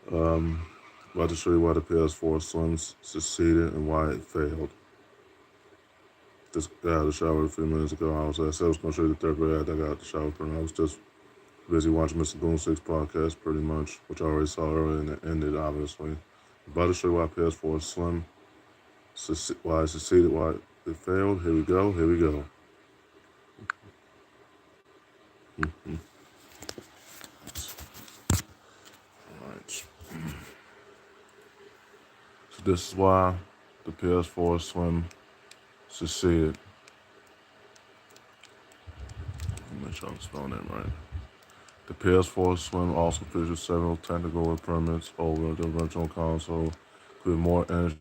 About to show you why the PS4 Slim succeeded and why it failed. Just got out of the shower a few minutes ago. I said I was going to show you the third grade. I got out of the shower, and I was just busy watching Mr. Boom 6 podcast, pretty much, which I already saw earlier and it ended, obviously. About to show you why PS4 Slim, why it succeeded, why it failed. Here we go. Here we go. All right. So this is why the PS4 Slim succeeded. Let me make sure I'm spelling it right. The PS4 Slim also features several technical improvements over the original console, including more energy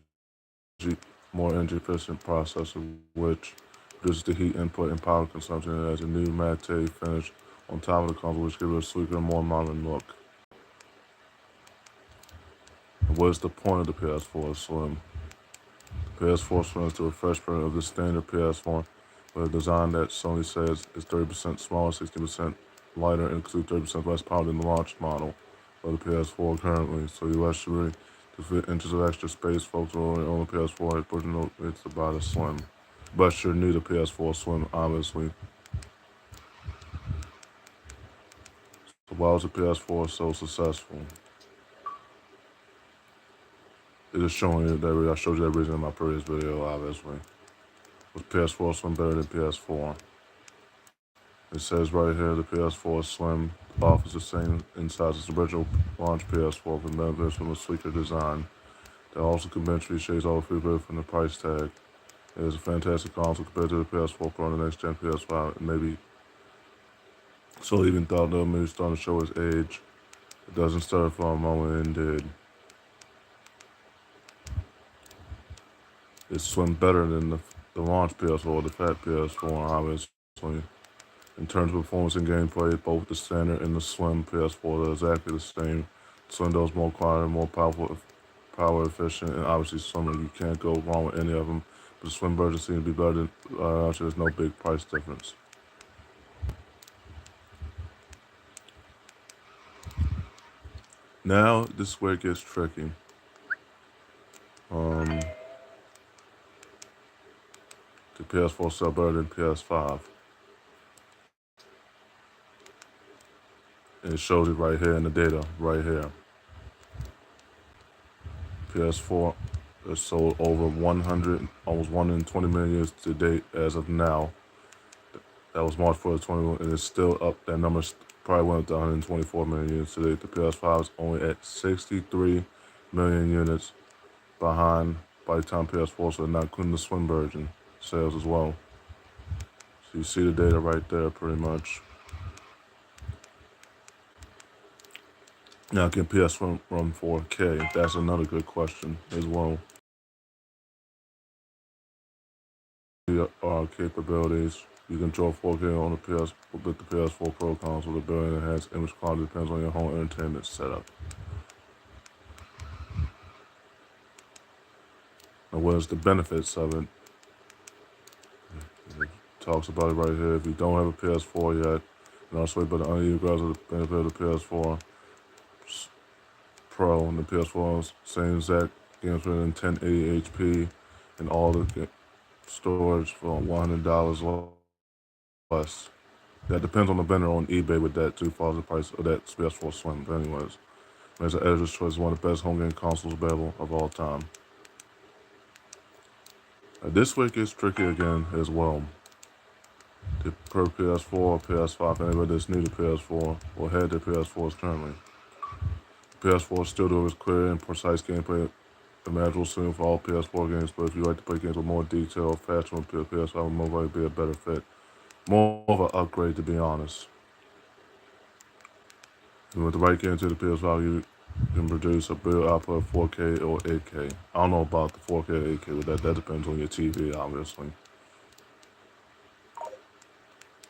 efficient processor, which reduces the heat input and power consumption, and has a new matte finish on top of the console, which gives it a sleeker and more modern look. And what is the point of the PS4 Slim? The PS4 Slim is the refresh version of the standard PS4 with a design that Sony says is 30% smaller, 60% lighter, and includes 30% less power than the launch model of the PS4 currently. So you actually, to fit inches of extra space, folks already own the PS4, it's about a Slim. But you're new to PS4 Slim, obviously. So why was the PS4 so successful? It is showing you that I showed you that reason in my previous video, obviously. Was PS4 Slim better than PS4? It says right here the PS4 Slim offers the same in size as the original launch PS4 with benefits from a sleeker design that also conventionally shades all features from the price tag. It is a fantastic console compared to the PS4 Pro and the next gen PS5, and maybe so even thought that maybe starting to show his age. It doesn't start for a moment and did. It's Slim better than the launch PS4, the fat PS4, obviously. In terms of performance and gameplay, both the standard and the Slim PS4 are exactly the same. Slim does more quiet, more powerful, power efficient, and obviously slimmer. You can't go wrong with any of them. But the Slim version seems to be better than, actually there's no big price difference. Now, this is where it gets tricky. The PS4 sell better than PS5. And it shows it right here in the data, right here. PS4 has sold over 100, almost 120 million units to date as of now. That was March 4th, 21, and it's still up. That number probably went up to 124 million units to date. The PS5 is only at 63 million units behind by the time PS4, so not including the Slim version sales as well. So you see the data right there, pretty much. Now, can PS run 4K? That's another good question as well. Capabilities. You can draw 4K on the with the PS4 Pro console. The ability to enhance image quality depends on your home entertainment setup. Now, what is the benefits of it? It talks about it right here. If you don't have a PS4 yet, and also but the you guys are the benefit of the PS4 Pro and the PS4 is same exact games in 1080 HP and all the storage for $100 less. That depends on the vendor on eBay with that too, far as the price of that PS4 Slim. But anyways, as an editor's choice, one of the best home game consoles available of all time. This week is tricky again as well. The per PS4, PS5, anybody that's new to PS4 or had their PS4s currently. The PS4 still delivers clear and precise gameplay imaginable soon for all PS4 games, but if you like to play games with more detail, faster on PS5 will most likely be a better fit. More of an upgrade, to be honest. And with the right game to the PS5, you can produce a build output of 4K or 8K. I don't know about the 4K or 8K, but that depends on your TV, obviously.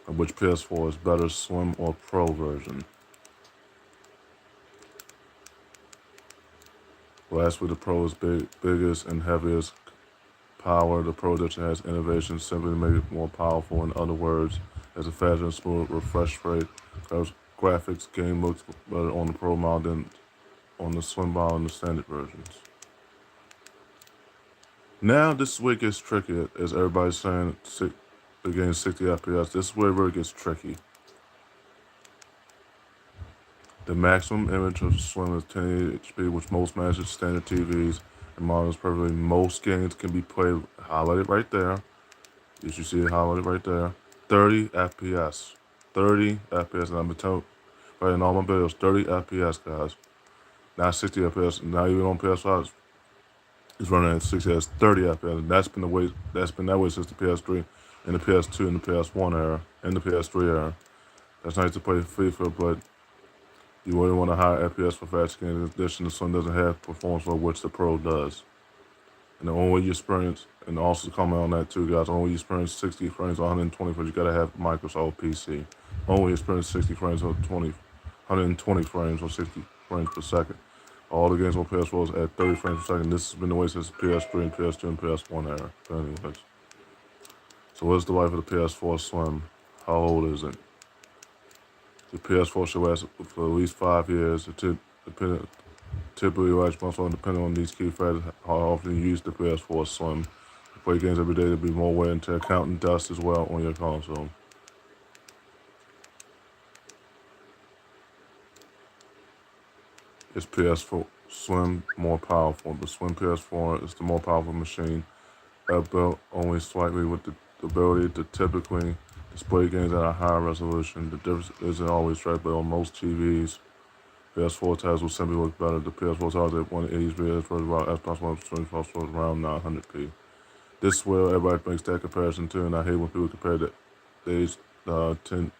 And which PS4 is better, Slim or Pro version? Well, as with the Pro is biggest and heaviest power, the Pro edition has innovation simply to make it more powerful. In other words, has a faster and smooth refresh rate. Graphics game looks better on the Pro model than on the Slim Ball and the standard versions. Now this is where it gets tricky, as everybody's saying the game's 60 FPS. This is where it really gets tricky. The maximum image of the Slim is 1080p, which most matches standard TVs and monitors perfectly. Most games can be played highlighted right there. You should see it highlighted right there. 30 FPS. 30 FPS, and I've been telling right in all my videos, 30 FPS, guys. Not 60 FPS, not even on PS5. It's running at 60 FPS, 30 FPS. And that's been the way. That's been that way since the PS3, and the PS2, and the PS1 era, and the PS3 era. That's nice to play FIFA, but you wouldn't want a high FPS for fast games. In addition, the Slim doesn't have performance for which the Pro does. And the only way you experience, and also comment on that too, guys, the only way you experience 60 frames on 120 frames, you gotta have Microsoft PC. Only experience 60 frames on 120 frames or 60 frames per second. All the games on PS4 is at 30 frames per second. This has been the way since the PS3 and PS2 and PS1 era. But anyways. So what's the life of the PS4 Slim? How old is it? The PS4 should last for at least 5 years. Typically lasts much longer depending on these key factors, how often you use the PS4 Slim. You play games every day, there'll be more wear and tear, counting dust as well on your console. Is PS4 Slim more powerful? The Slim PS4 is the more powerful machine, built only slightly with the ability to typically display games at a higher resolution. The difference isn't always right, but on most TVs, PS4 titles will simply look better. The PS4 titles at 180p as well as possible around 900p. This is where everybody makes that comparison too, and I hate when people compare the 910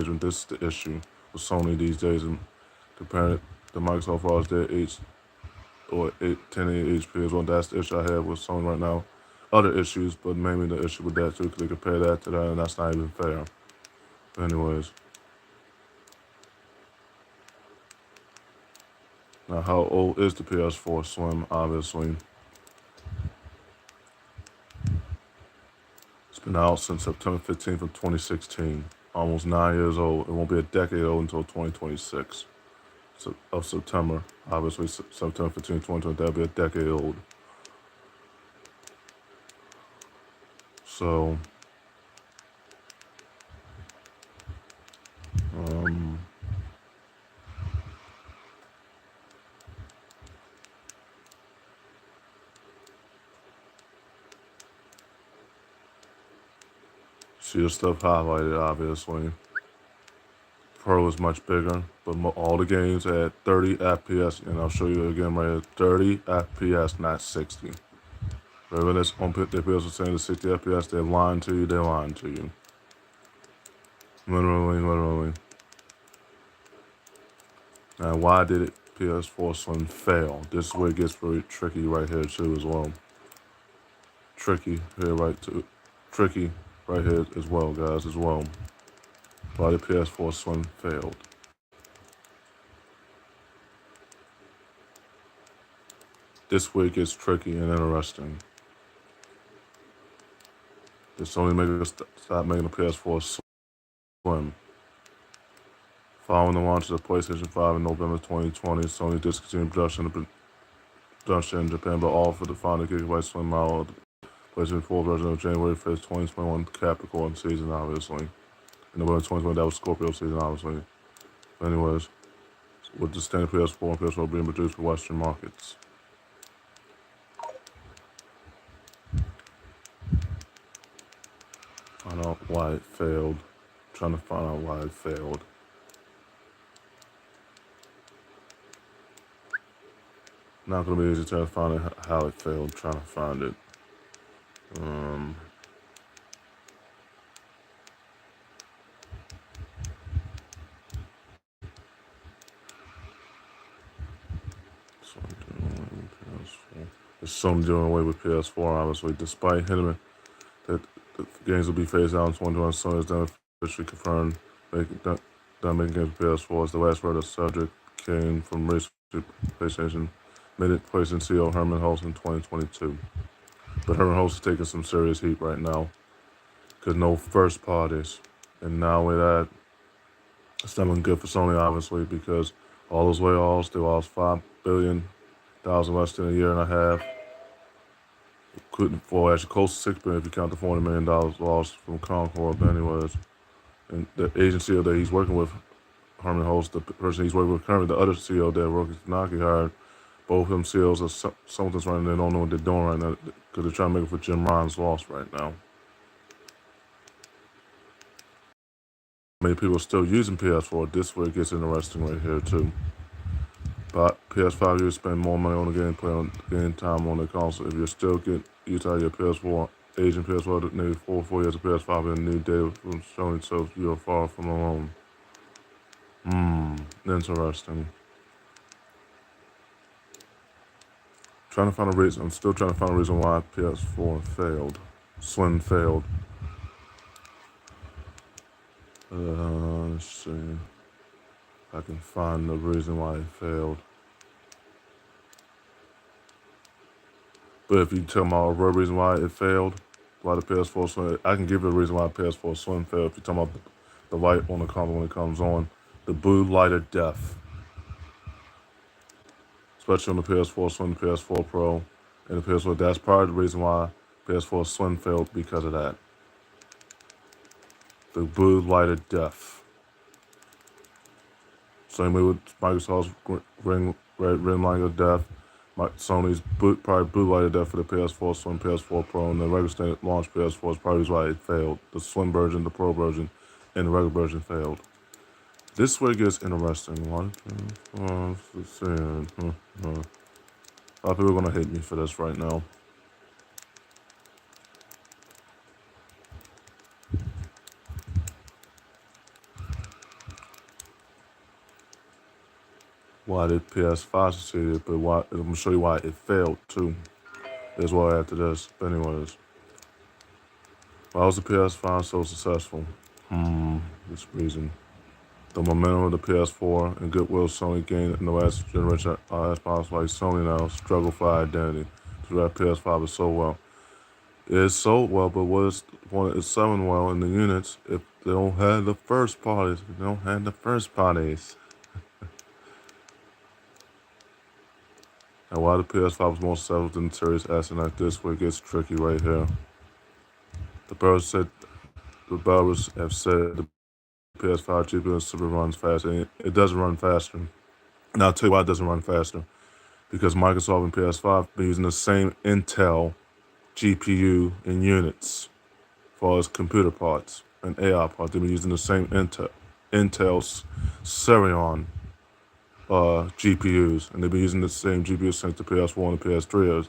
with this is the issue with Sony these days, and comparing it to Microsoft as their 1080 HP as well. That's the issue I have with Sony right now. Other issues, but mainly the issue with that too, because they compare that to that, and that's not even fair. But anyways. Now, how old is the PS4 Slim? Obviously, it's been out since September 15th of 2016. Almost 9 years old. It won't be a decade old until 2026 of September. Obviously, September 15th, 2020, that'll be a decade old. So, see the stuff highlighted, obviously. Pro is much bigger, but all the games at 30 FPS, and I'll show you again right here, 30 FPS, not 60. Whoever that's on their PS was saying the 60 FPS, they're lying to you, they're lying to you. Literally. Now, why did it PS4 Slim fail? This is where it gets very tricky right here too as well. Tricky right here as well, guys, as well. Why the PS4 Slim failed. This way it gets tricky and interesting. Did Sony make us stop making the PS4 Slim? Following the launch of the PlayStation 5 in November 2020, Sony discontinued production in Japan, but offered the 500GB Slim model of the PlayStation 4 version of January 5th, 2021 Capricorn season, obviously. In November 2020, that was Scorpio season, obviously. Anyways, with the standard PS4 and PS4 being produced for Western markets. Find out why it failed. Trying to find out why it failed. Not gonna be easy to find out how it failed. Trying to find it. There's some doing away with PS4, obviously, despite hinting that the games will be phased out in 2021. Sony has done officially confirmed done making games with PS4. As the last word of subject came from research PlayStation minute placing CEO Herman Hulst in 2022. But Herman Hulst is taking some serious heat right now because no first parties, and now with that, it's not looking good for Sony, obviously, because All those layoffs, they lost $5 billion in less than a year and a half. Couldn't fall actually close to $6 billion if you count the $40 million lost from Concord. But anyways, and the agency that he's working with, Herman Holtz, the person he's working with currently, the other CEO that Roki Tanaki hired, both of them CEOs are something's running. They don't know what they're doing right now because they're trying to make it for Jim Ryan's loss right now. Many people are still using PS4. This is where it gets interesting right here too. But PS5, you spend more money on the gameplay, on game time on the console. If you're still getting used to your PS4, aging PS4, maybe 4 years of PS5 and new data from Sony, so you're far from alone. Interesting. Trying to find a reason. I'm still trying to find a reason why PS4 failed. Slim failed. Let's see. If I can find the reason why it failed. But if you tell me a real reason why it failed, why the PS4 Slim, I can give you a reason why the PS4 Slim failed. If you're talking about the light on the console when it comes on, the blue light of death. Especially on the PS4 Slim, the PS4 Pro, and the PS4. That's part of the reason why PS4 Slim failed, because of that. The blue light of death. Same way with Microsoft's ring light of death. Sony's probably blue light of death for the PS4 Slim, PS4 Pro, and the regular standard launch PS4 is probably why it failed. The Slim version, the Pro version, and the regular version failed. This way gets interesting. A lot of people are going to hate me for this right now. Why did PS5 succeed, but why, I'm going to show you why it failed too. As well after this. But anyways. Why was the PS5 so successful? This reason. The momentum of the PS4 and goodwill Sony gained in the last generation, as possible, like Sony now struggle for identity. So that PS5 is so well. It is sold well, but what is the point? It's selling well in the units if they don't have the first parties. If they don't have the first parties. And why the PS5 was more successful than the Series S, and like this, where it gets tricky right here. The developers have said the PS5 GPU super runs faster, and it doesn't run faster. And I'll tell you why it doesn't run faster. Because Microsoft and PS5 been using the same Intel GPU in units for its computer parts and AI parts. They've been using the same Intel's Heroine GPUs, and they've been using the same GPU since the PS1 and PS3.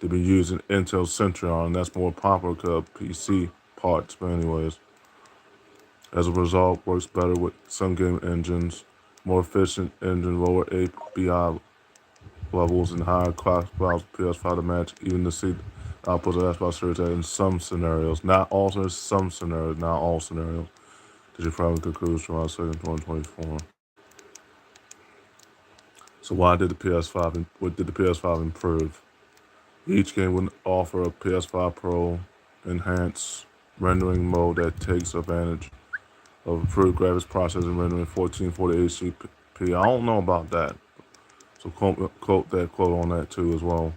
They've been using Intel Citron, and that's more popular because PC parts. But anyways, as a result, works better with some game engines, more efficient engine, lower API levels, and higher clock allows PS5 to match even the seat outputs of Xbox Series X in some scenarios. Not all scenarios, some scenarios, not all scenarios. Did you probably conclude July 2nd, 2024? So what did the PS5 improve? Each game would offer a PS5 Pro enhanced rendering mode that takes advantage of improved graphics processing rendering 1440 HCP. I don't know about that. So quote on that too as well.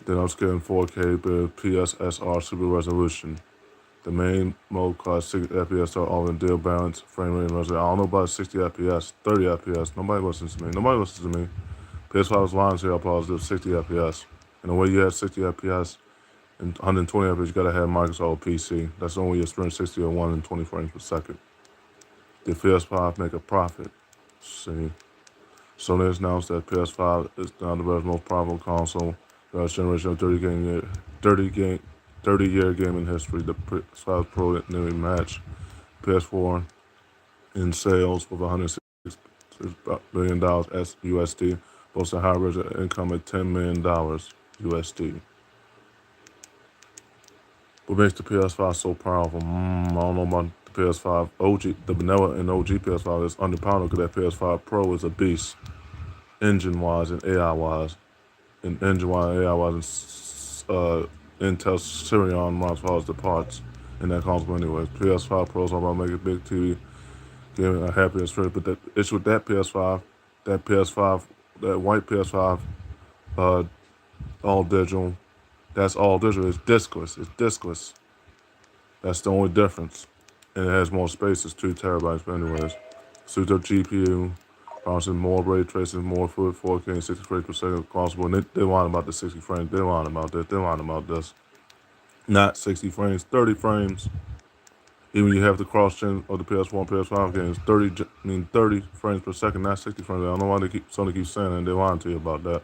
Then upscaling 4K with PSSR super resolution. The main mode costs 60 FPS all in deal balance, frame rate, and resolution. I don't know about 60 FPS, 30 FPS. Nobody listens to me. Nobody listens to me. PS5's lines here are positive 60 FPS. And the way you have 60 FPS and 120 FPS, you gotta have Microsoft PC. That's only your 360 or 1 and 20 frames per second. Did PS5 make a profit? See. Sony has announced that PS5 is now the world's most profitable console. The generation of 30-year gaming history. The PS5 Pro nearly matched PS4 in sales with $106 billion USD, boasting a high rate of income at $10 million USD. What makes the PS5 so powerful? I don't know about the PS5 OG, the vanilla and OG PS5 is underpowered because that PS5 Pro is a beast, engine-wise and AI-wise. And engine-wise and AI-wise, and Intel Heroine runs as far as the parts in that console anyways. PS5 Pro is all about making big TV, giving a happy experience. But the issue with that PS5 that PS5, that white PS5, uh, all digital. That's all digital. It's discless. It's discless. That's the only difference. And it has more space. It's 2 terabytes. But anyways, suits up GPU, promising more ray tracing, more fluid 4K and 60 frames per second possible. And they lying about the 60 frames. They're lying about that. They're lying about this. Not 60 frames, 30 frames. Even you have the cross-gen of the PS4 and PS5 games, 30 frames per second, not 60 frames. I don't know why Sony keeps saying that, and they're lying to you about that.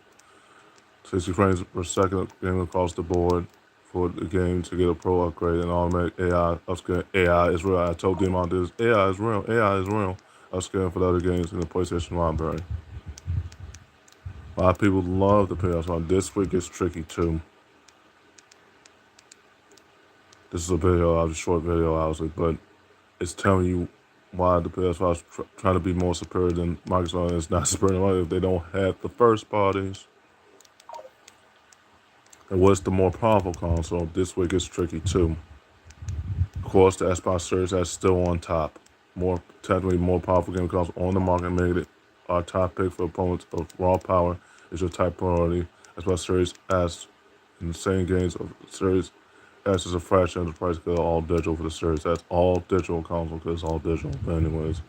60 frames per second game across the board for the game to get a pro upgrade and automatic AI upscaling. AI is real. I told them on this. AI is real. AI is real. Upscaling for the other games in the PlayStation library. A lot of people love the PS1. This week it's tricky too. This is a video, a short video, obviously, but it's telling you why the PS5 is trying to be more superior than Microsoft. It's not superior if they don't have the first parties. And what's the more powerful console? This week is tricky too. Of course, the Xbox Series S is still on top. Technically more powerful game console on the market, making it our top pick for opponents of raw power is your top priority. Xbox Series S, insane games of Series S is a fraction of the price because all digital for the Series. That's all digital console because it's all digital. But anyways,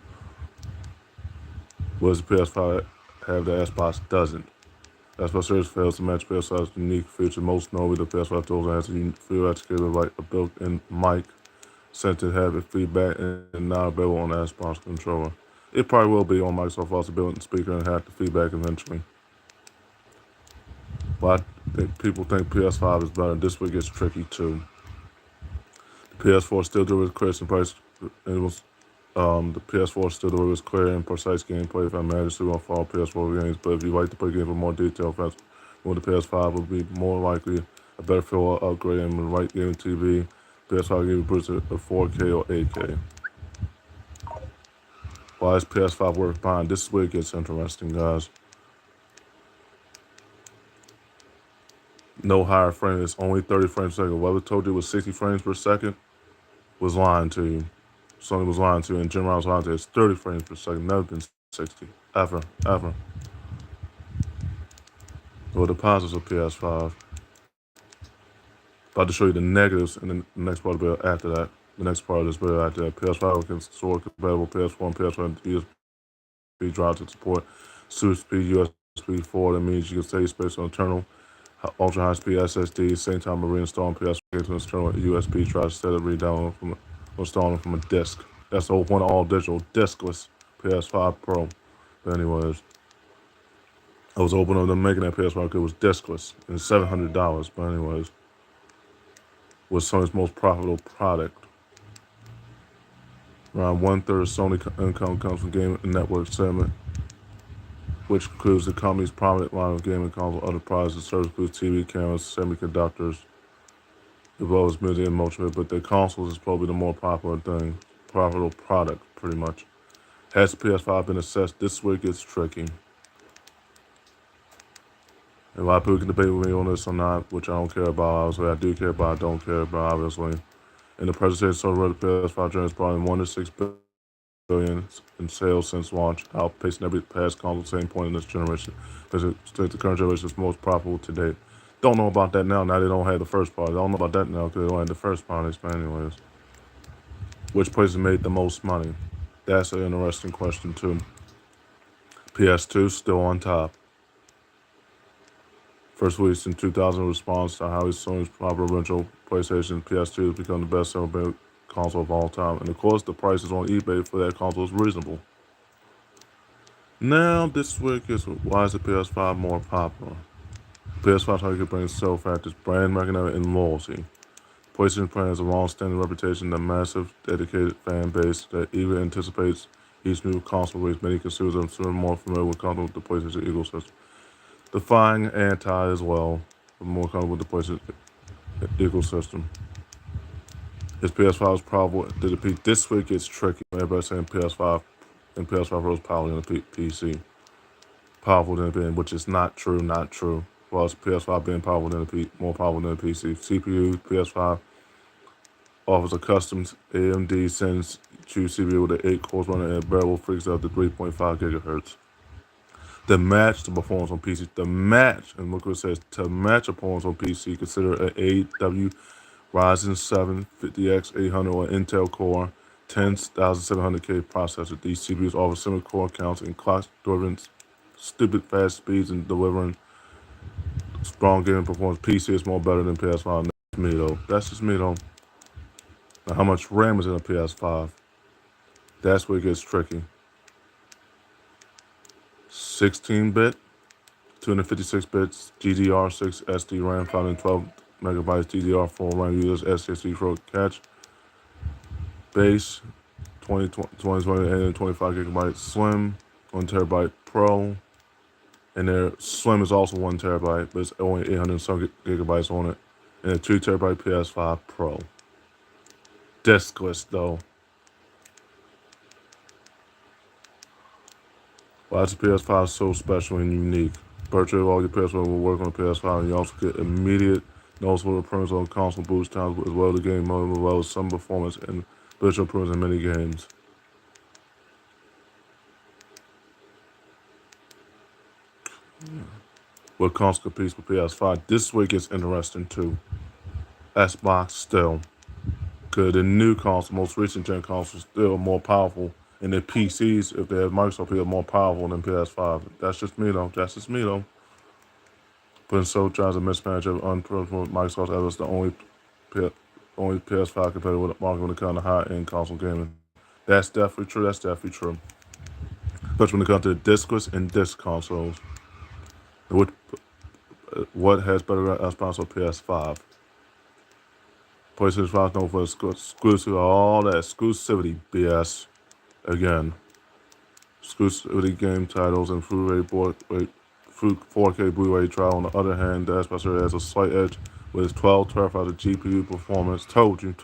what does the PS5 have that Xbox doesn't? Xbox Series fails to match PS5's unique feature. Most notably, the PS5 tools has a theoretical like a built-in mic, sensor haptic feedback, and now available on the Xbox controller. It probably will be on Microsoft also built-in speaker and haptic feedback eventually. But people think PS5 is better. This week it's tricky too. The PS4 still delivers crisp and price. The PS4 still delivers clear and precise gameplay. If I manage to fall PS4 games, but if you like to play games with more detail, with the PS5 would be more likely a better feel upgrade and the right gaming TV. PS5 give you boost at 4K or 8K. Why is PS5 worth buying? This is where it gets interesting, guys. No higher frame. It's only 30 frames per second. Whoever told you it was 60 frames per second was lying to you. Sony was lying to you, and Jim Ryan was lying to you. It's 30 frames per second. Never been 60. Ever. Ever. Well, the positives of PS5. About to show you the negatives in the next part of the video after that. The next part of this video after that. PS5 can store compatible PS4 and PS5 USB drive to support super speed USB 4. That means you can save space on internal ultra high speed SSD. Same time reinstalling PS5 to internal USB drive instead of re-downloading from installing from a disc. That's the whole point of all digital discless PS5 Pro. But anyways, I was open to them making that PS5 because it was discless and $700. But anyways, was Sony's most profitable product. Around 1/3 of Sony income comes from gaming and network segment, which includes the company's prominent line of gaming console. Other products and services include TV, cameras, semiconductors, as well as music and motion. But the consoles is probably the more popular thing, profitable product, pretty much. Has the PS5 been assessed? This week it's tricky. And a lot of people can debate with me on this or not, which I don't care about. Obviously, I do care about. I don't care about. Obviously, in the presentation, Sony the PS5 generates probably 1 to 6 billion in sales since launch, outpacing every past console same point in this generation. Because the current generation is most profitable to date. Don't know about that now. Now they don't have the first party. Don't know about that now because they don't have the first parties. But anyways, which places made the most money? That's an interesting question too. PS2 still on top. First released in 2000 in response to how Sony's popular original PlayStation, PS2 has become the best-selling console of all time. And of course, the prices on eBay for that console is reasonable. Now, this week is why is the PS5 more popular? PS5 target brings sell factors, brand recognition, and loyalty. PlayStation brand has a long-standing reputation, a massive, dedicated fan base that even anticipates each new console release. Many consumers are more familiar with console with the PlayStation ecosystem. Defying anti as well, but more comfortable with the PlayStation ecosystem. His PS5 is probable to the peak. This week it's tricky. Everybody's saying PS5 and PS5 Pro is powerful than the PC. Powerful than the PC, which is not true, not true. Well, it's PS5 being powerful than the more powerful than the PC. CPU, PS5 offers a custom AMD Zen 2 CPU with an 8 cores running at a variable frequency up to 3.5 gigahertz. To match the performance on PC, to match, and look what it says, to match a performance on PC, consider an AW Ryzen 7 50X 800 or Intel Core 10700K processor. These CPUs offer similar core counts and clock-driven, stupid fast speeds and delivering strong gaming performance. PC is more better than PS5. That's me though. That's just me though. Now, how much RAM is in a PS5? That's where it gets tricky. 16-bit, 256 bits, GDR6 SD RAM, 512 megabytes, DDR4 RAM, users SSD for cache. Base, 2020 25 gigabyte Slim, 1 terabyte Pro, and their Slim is also 1 terabyte, but it's only 800 some gigabytes on it, and a 2 terabyte PS5 Pro. Diskless though. Why is the PS5 so special and unique? Virtually all your PS5 will work on the PS5, and you also get immediate noticeable improvements on console boost times, as well as the game mode, as well as some performance and visual improvements in many games. What console competes with PS5? This week is interesting too. Xbox still. Because the new console, most recent gen consoles, still more powerful. And the PCs, if they have Microsoft, are more powerful than PS5. That's just me though. That's just me though. But in so tries a mismatch of unprofitable Microsoft as the only PS5 competitor with a market when it comes to high-end console gaming. That's definitely true. That's definitely true. Especially when it comes to diskless and disc consoles. What has better response on PS5? PlayStation 5 known for exclusive, all that exclusivity BS. Again, exclusivity game titles and full 4K Blu-ray trial. On the other hand, the Xbox Series has a slight edge with its 12 terabytes of GPU performance. Told you.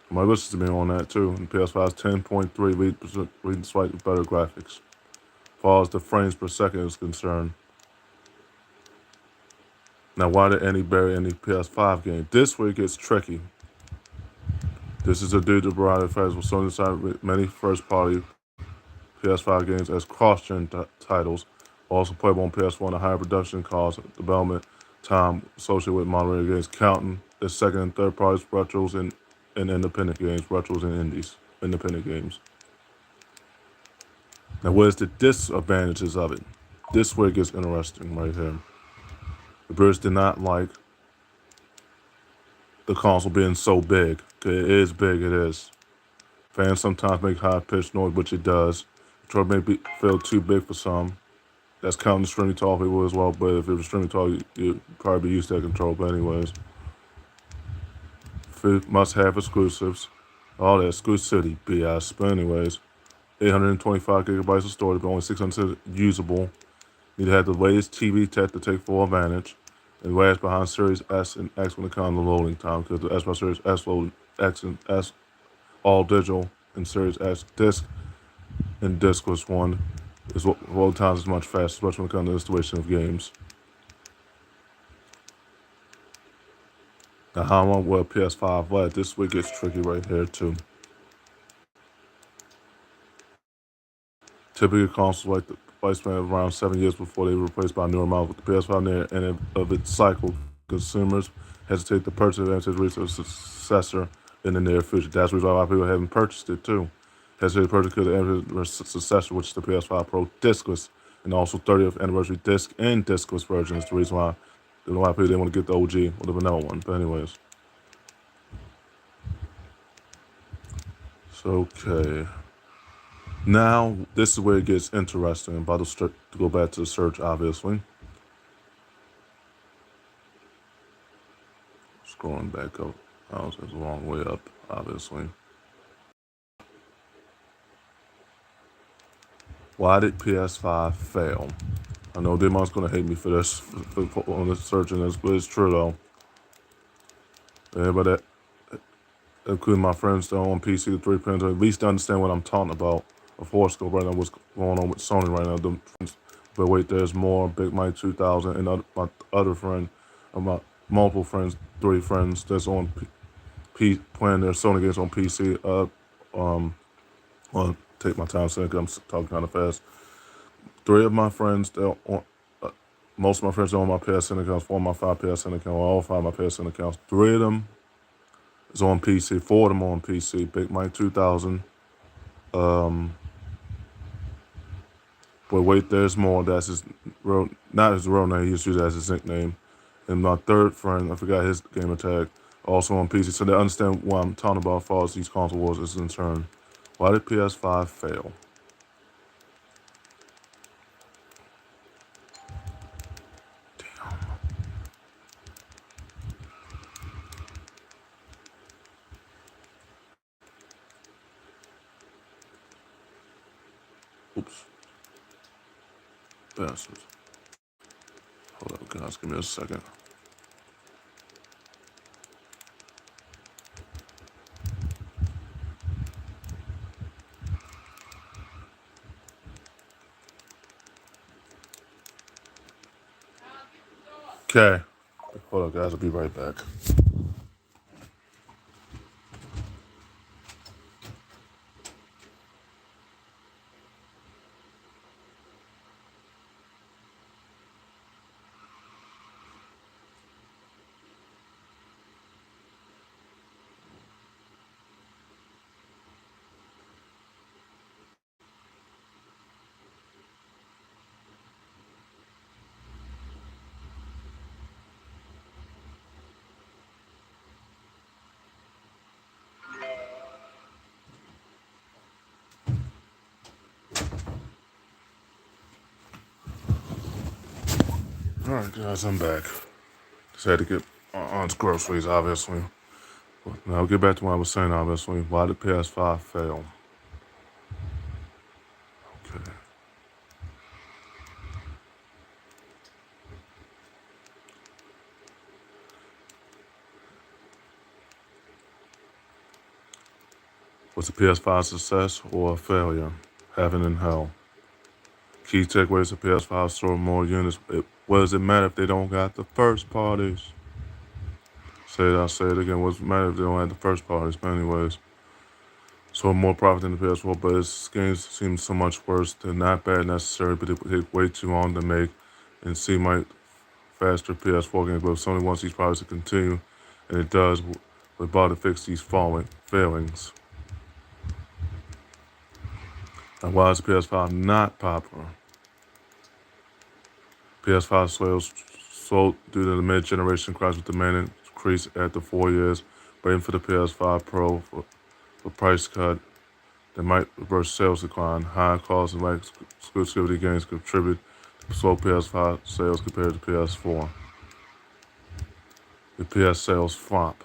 My listen to me on that too. And PS5's 10.3 reading slightly better graphics. As far as the frames per second is concerned. Now, why did any bury any PS5 game? This week it's tricky. This is a due to variety of factors. Sony decided many first-party PS5 games as cross-gen titles, also playable on PS1 at higher production costs, development time associated with modern games, counting the second and third parties, retros and independent games, retros and indies, independent games. Now, what is the disadvantages of it? This way it gets interesting right here. The British did not like the console being so big. It is big, it is. Fans sometimes make high-pitched noise, which it does. Control may feel too big for some. That's counting the streaming tall people as well, but if it was streaming tall, you'd probably be used to that control. But anyways, must-have exclusives. All that exclusivity BS. But anyways, 825 gigabytes of storage, but only 600 usable. Need to have the latest TV tech to take full advantage. And lags behind Series S and X when it comes to loading time, because the Xbox Series S load X and S all digital, and Series X disc and diskless one is load times is much faster, especially when it comes to installation of games. Now, how long will PS5 last? This week gets tricky right here too. Typically, consoles like the lifespan of around 7 years before they were replaced by newer models. With the PS5 near the end of its cycle, consumers hesitate to purchase it and to reach a successor in the near future. That's the reason why a lot of people haven't purchased it too. Hesitate to purchase because the successor, which is the PS5 Pro diskless, and also 30th anniversary disc and diskless version is the reason why a lot of people didn't want to get the OG or the vanilla one. But anyways. So, okay. Now, this is where it gets interesting. I'm about to go back to the search, obviously. Scrolling back up. Oh, it's a long way up, obviously. Why did PS5 fail? I know Demon's going to hate me for this, on this searching this, but it's true though. Everybody, including my friends still on PC, the 3 pins, at least understand what I'm talking about. Of course, right now, what's going on with Sony right now. But wait, there's more. Big Mike 2000 and my other friend, my multiple friends, 3 friends that's on playing their Sony games on PC. I'll take my time saying I'm talking kind of fast. 3 of my friends, most of my friends are on my PSN accounts, 4 of my 5 PSN accounts, all 5 of my PSN accounts. 3 of them is on PC, 4 of them on PC. Big Mike 2000. But wait, there's more. That's his real, not his real name. He used to use that as his nickname. And my 3rd friend, I forgot his gamer tag, also on PC. So they understand what I'm talking about as far as these console wars is concerned. Why did PS5 fail? Oops. Bastards. Hold up, guys. Give me a second. Okay. Hold up, guys. I'll be right back. All right, guys, I'm back. Just had to get on groceries, obviously. But now I'll get back to what I was saying, obviously. Why did PS5 fail? Okay. Was the PS5 a success or a failure? Heaven and hell. Key takeaways: the PS5 sold more units. What does it matter if they don't got the first parties? I'll say it again. What does it matter if they don't have the first parties? But anyways, sold more profit than the PS4, but its games seem so much worse. They're not bad necessarily, but they take way too long to make and seem like faster PS4 games. But if Sony wants these products to continue, and it does, we're about to fix these failings. And why is the PS5 not popular? PS5 sales sold due to the mid-generation crash with demand increase after 4 years, waiting for the PS5 Pro for price cut that might reverse sales decline. High costs and lack exclusivity gains contribute to slow PS5 sales compared to PS4. The PS sales flop.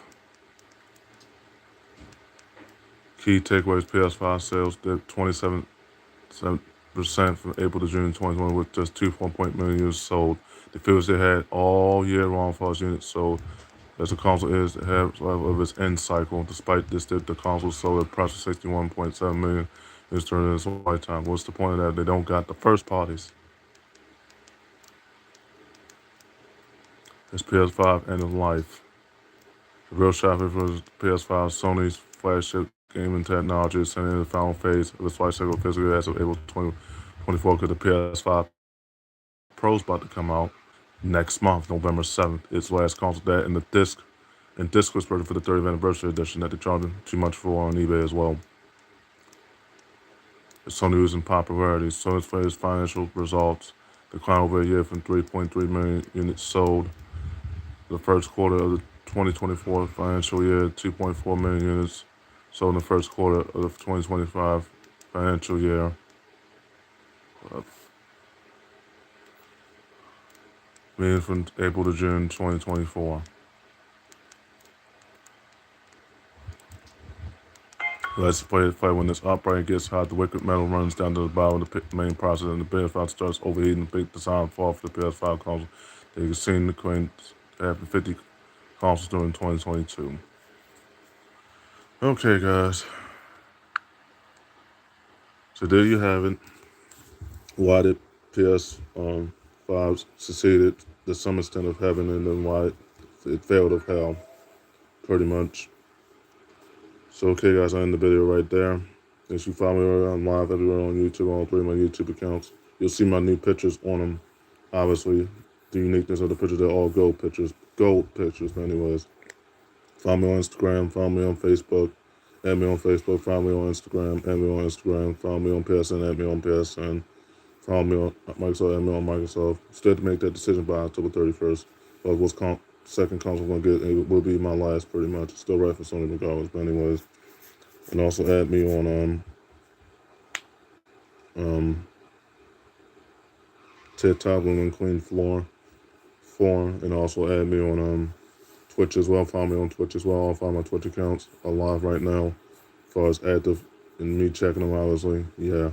Key takeaways: PS5 sales dipped 27% from April to June 2020 with just 2.1 million units sold. The figures they had all year long for its units sold, as the console is the half of its end cycle. Despite this dip, the console sold approximately 61.7 million units during its lifetime. What's the point of that? They don't got the first parties. It's PS5 end of life. The real shocker for the PS5, Sony's flagship gaming technology is entering the final phase of its life cycle physically as of April 2024, because the PS5 Pro's about to come out next month, November 7th. Its last console, that and the discless version for the 30th anniversary edition that they're charging too much for on eBay as well. It's Sony losing popularity. Sony's latest financial results declined over a year from 3.3 million units sold the first quarter of the 2024 financial year, 2.4 million units sold in the first quarter of the 2025 financial year. Meaning from April to June 2024. Let's play the fight. When this operator gets hot, the liquid metal runs down to the bottom of the main processor, and the PS5 starts overheating. The big design fall for the PS5 console. They can see the claim to have 50 consoles during 2022. Okay, guys. So there you have it. Why did PS5 succeeded to some extent of heaven, and then why it failed of hell, pretty much. So okay, guys, I end the video right there. Thanks for following me on live everywhere on YouTube, on all 3 of my YouTube accounts. You'll see my new pictures on them. Obviously, the uniqueness of the pictures, they're all gold pictures. Gold pictures, but anyways. Find me on Instagram, find me on Facebook, add me on Facebook, find me on Instagram, add me on Instagram, find me on PSN, add me on PSN, find me on Microsoft, add me on Microsoft. Still to make that decision by October 31st. But what's second console I'm going to get, it will be my last pretty much. Still right for Sony regardless, but anyways. And also add me on TikTok, Women Clean Floor, and also add me on Twitch as well. Follow me on Twitch as well. All 5 of my Twitch accounts are live right now. As far as active and me checking them, obviously, yeah,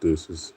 this is